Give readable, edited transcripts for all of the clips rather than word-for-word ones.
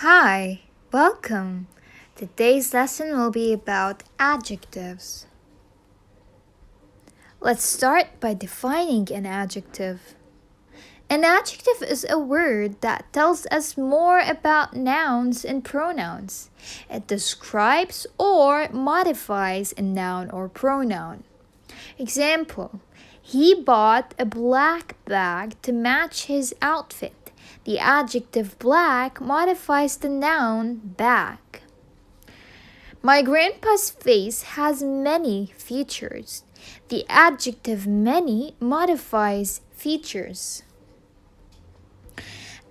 Hi, welcome. Today's lesson will be about adjectives. Let's start by defining an adjective. An adjective is a word that tells us more about nouns and pronouns. It describes or modifies a noun or pronoun. Example: he bought a black bag to match his outfit. The adjective black modifies the noun bag. My grandpa's face has many features. The adjective many modifies features.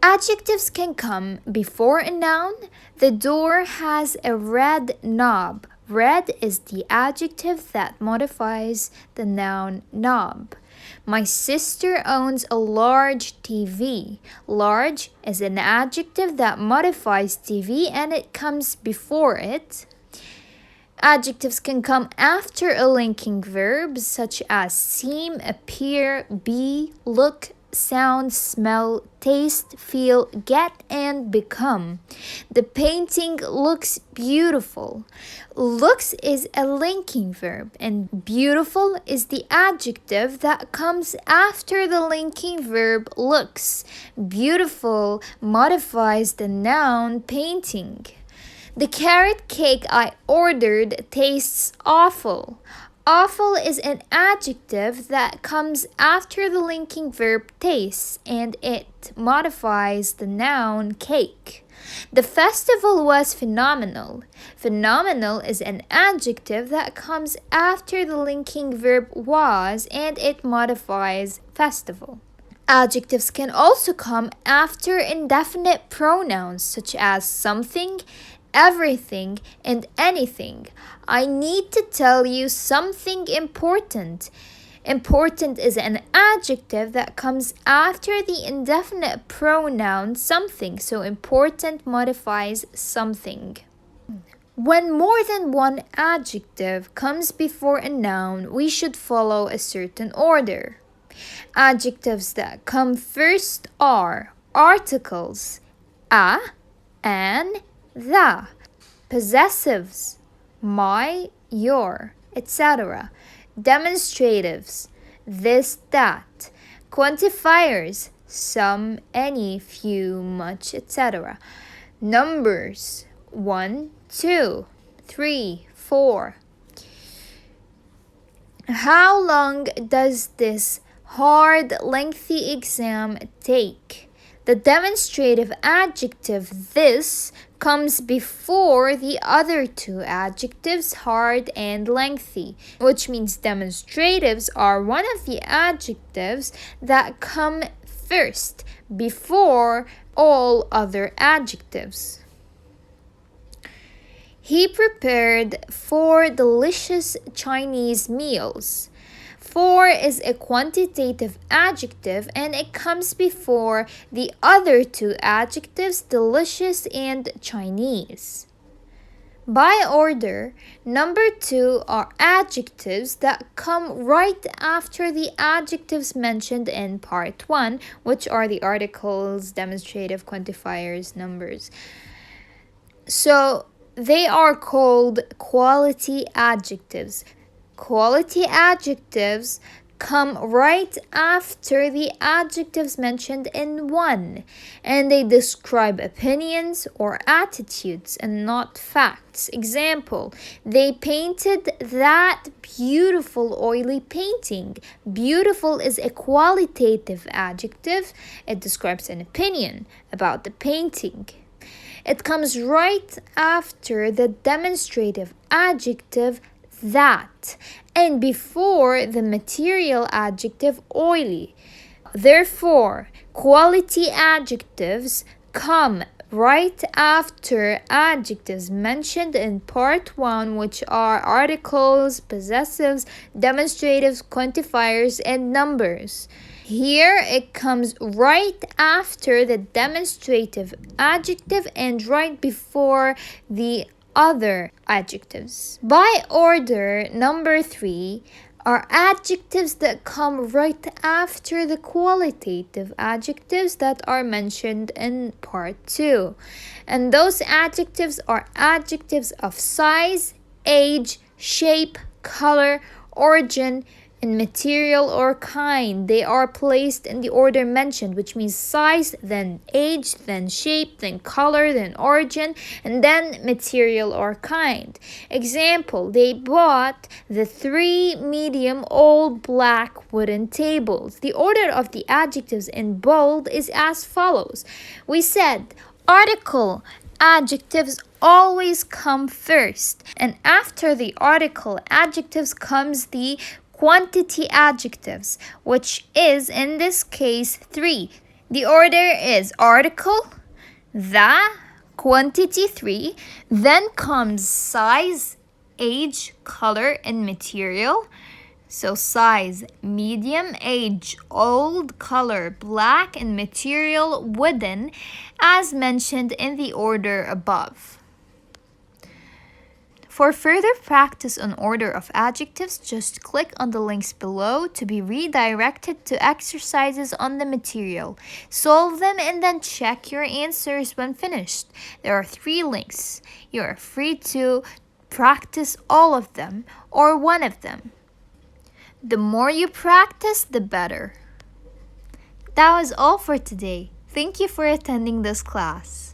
Adjectives can come before a noun. The door has a red knob. Red is the adjective that modifies the noun knob. My sister owns a large TV. Large is an adjective that modifies TV and it comes before it. Adjectives can come after a linking verb such as seem, appear, be, look, sound, smell, taste, feel, get, and become. The painting looks beautiful. Looks is a linking verb, and beautiful is the adjective that comes after the linking verb looks. Beautiful modifies the noun painting. The carrot cake I ordered tastes awful. Awful is an adjective that comes after the linking verb taste and it modifies the noun cake. The festival was phenomenal. Phenomenal is an adjective that comes after the linking verb was and it modifies festival. Adjectives can also come after indefinite pronouns such as something, everything, and anything. I need to tell you something important. Important is an adjective that comes after the indefinite pronoun something, so important modifies something. When more than one adjective comes before a noun, we should follow a certain order. Adjectives that come first are articles, a, an, the, possessives, my, your, etc. Demonstratives, this, that. Quantifiers, some, any, few, much, etc. Numbers, 1, 2, 3, 4. How long does this hard, lengthy exam take? The demonstrative adjective this comes before the other two adjectives hard and lengthy, which means demonstratives are one of the adjectives that come first before all other adjectives. He prepared 4 delicious Chinese meals. 4 is a quantitative adjective and it comes before the other two adjectives delicious and Chinese. By order, number 2 are adjectives that come right after the adjectives mentioned in part 1, which are the articles, demonstrative, quantifiers, numbers. So they are called quality adjectives. Quality adjectives come right after the adjectives mentioned in 1, and they describe opinions or attitudes and not facts. Example: they painted that beautiful oily painting. Beautiful is a qualitative adjective. It describes an opinion about the painting. It comes right after the demonstrative adjective that and before the material adjective oily. Therefore, quality adjectives come right after adjectives mentioned in part 1, which are articles, possessives, demonstratives, quantifiers, and numbers. Here it comes right after the demonstrative adjective and right before the other adjectives. By order, number 3 are adjectives that come right after the qualitative adjectives that are mentioned in part 2. And those adjectives are adjectives of size, age, shape, color, origin, and material or kind. They are placed in the order mentioned, which means size, then age, then shape, then color, then origin, and then material or kind. Example, they bought the 3 medium old black wooden tables. The order of the adjectives in bold is as follows. We said article. Adjectives always come first, and after the article adjectives comes the quantity adjectives, which is in this case 3. The order is article, the, quantity 3, then comes size, age, color, and material. So size, medium, age, old, color, black, and material, wooden, as mentioned in the order above. For further practice on order of adjectives, just click on the links below to be redirected to exercises on the material. Solve them and then check your answers when finished. There are 3 links. You are free to practice all of them or one of them. The more you practice, the better. That was all for today. Thank you for attending this class.